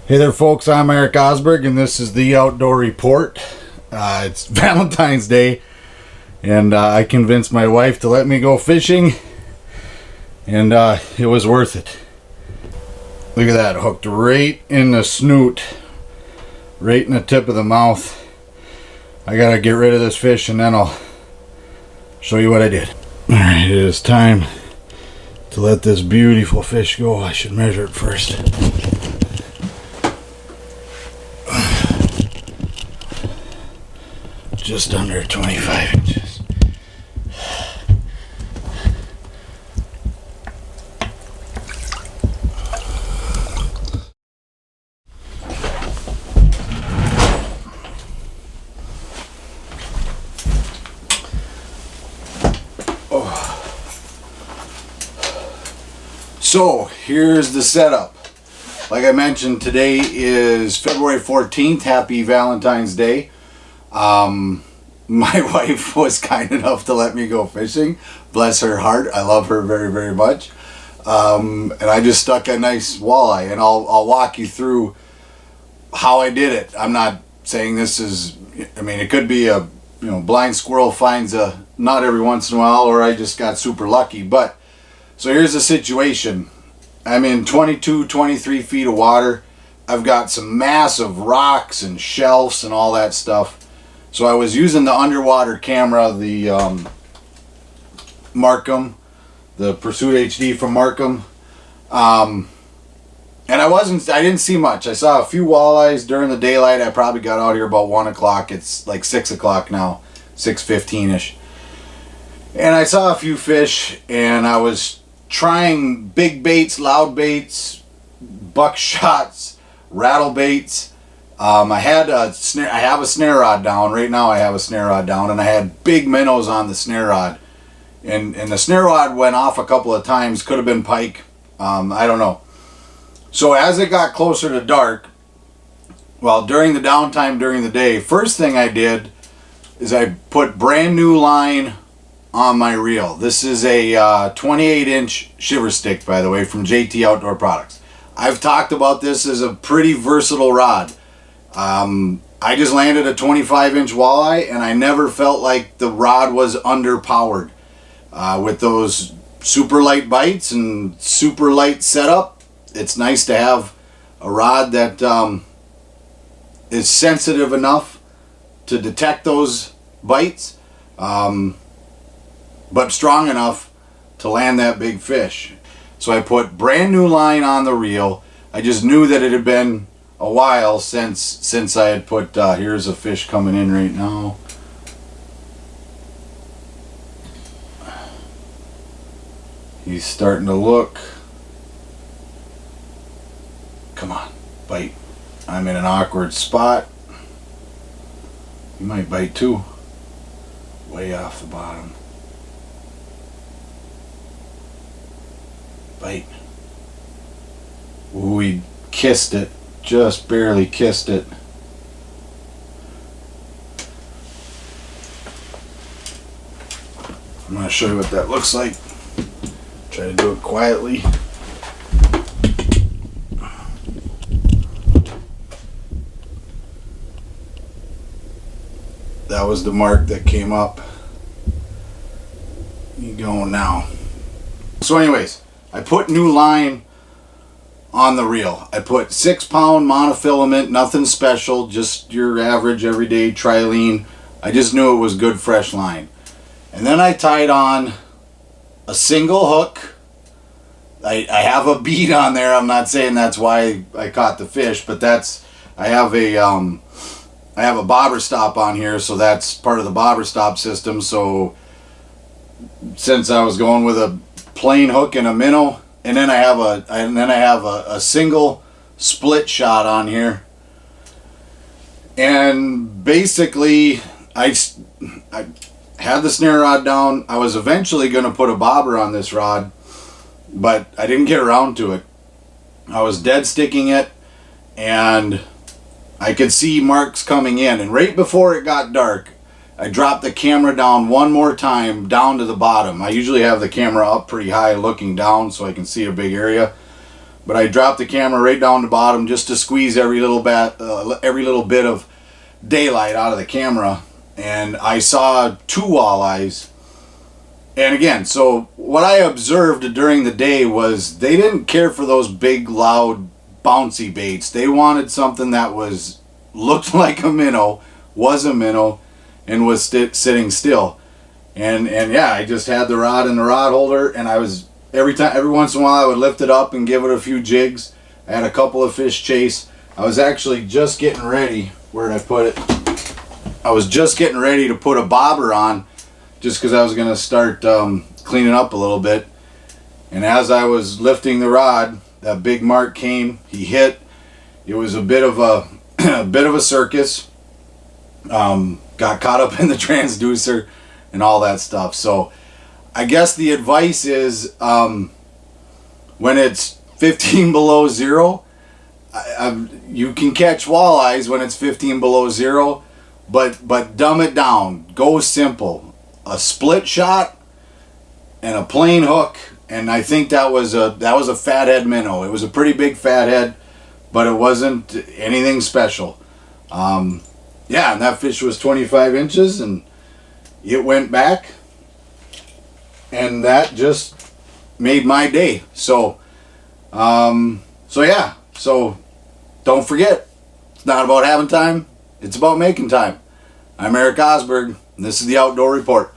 Hey there folks, I'm Eric Osberg and this is the Outdoor Report. It's Valentine's Day and I convinced my wife to let me go fishing and it was worth it. Look at that, hooked right in the snoot, right in the tip of the mouth. I gotta get rid of this fish and then I'll show you what I did. Alright, it is time to let this beautiful fish go. I should measure it first. Just under 25 inches. Oh. So here's the setup. Like I mentioned, today is February 14th. Happy Valentine's Day. My wife was kind enough to let me go fishing. Bless her heart. I love her very, very much. And I just stuck a nice walleye, and I'll walk you through how I did it. I'm not saying this is, I mean, it could be a, blind squirrel finds a nut every once in a while, or I just got super lucky. But, so here's the situation. I'm in 22, 23 feet of water. I've got some massive rocks and shelves and all that stuff. So I was using the underwater camera, the Markham, the Pursuit HD from Markham. And I didn't see much. I saw a few walleyes during the daylight. I probably got out here about 1 o'clock. It's like 6 o'clock now, 6:15-ish. And I saw a few fish, and I was trying big baits, loud baits, buckshots, rattle baits. I have a snare rod down. Right now I have a snare rod down, and I had big minnows on the snare rod. And the snare rod went off a couple of times. Could have been pike. I don't know. So as it got closer to dark, well, during the downtime during the day, first thing I did is I put brand new line on my reel. This is a 28-inch shiver stick, by the way, from JT Outdoor Products. I've talked about this as a pretty versatile rod. I just landed a 25-inch walleye, and I never felt like the rod was underpowered. With those super light bites and super light setup, it's nice to have a rod that is sensitive enough to detect those bites, but strong enough to land that big fish. So I put brand new line on the reel. I just knew that it had been a while since I had put, here's a fish coming in right now. He's starting to look. Come on, bite. I'm in an awkward spot. He might bite too. Way off the bottom. Bite. Ooh, he kissed it. Just barely kissed it. I'm going to show you what that looks like. Try to do it quietly. That was the mark that came up. You going now. So anyways, I put new line on the reel. I put 6-pound monofilament, nothing special, just your average everyday trilene. I just knew it was good fresh line. And then I tied on a single hook. I have a bead on there. I'm not saying that's why I caught the fish, but I have a bobber stop on here, so that's part of the bobber stop system. So since I was going with a plain hook and a minnow, and then I have a single split shot on here. And basically, I had the snare rod down. I was eventually going to put a bobber on this rod, but I didn't get around to it. I was dead sticking it, and I could see marks coming in. And right before it got dark, I dropped the camera down one more time, down to the bottom. I usually have the camera up pretty high looking down so I can see a big area. but I dropped the camera right down the bottom just to squeeze every little bit of daylight out of the camera, and I saw 2 walleyes. And again, so what I observed during the day was they didn't care for those big, loud, bouncy baits. They wanted something that looked like a minnow, was a minnow, and was sitting still. And yeah, I just had the rod in the rod holder, and I was every once in a while I would lift it up and give it a few jigs. I had a couple of fish chase. I was actually just getting ready. Where did I put it? I was just getting ready to put a bobber on, just because I was going to start cleaning up a little bit. And as I was lifting the rod, that big mark came. He hit. It was a bit of a circus. Got caught up in the transducer and all that stuff. So I guess the advice is when it's 15 below zero, you can catch walleyes when it's 15 below zero, but dumb it down. Go simple. A split shot and a plain hook, and I think that was a fathead minnow. It was a pretty big fathead, but it wasn't anything special. Yeah, and that fish was 25 inches, and it went back, and that just made my day. So yeah. So don't forget, it's not about having time, it's about making time. I'm Eric Osberg, and this is the Outdoor Report.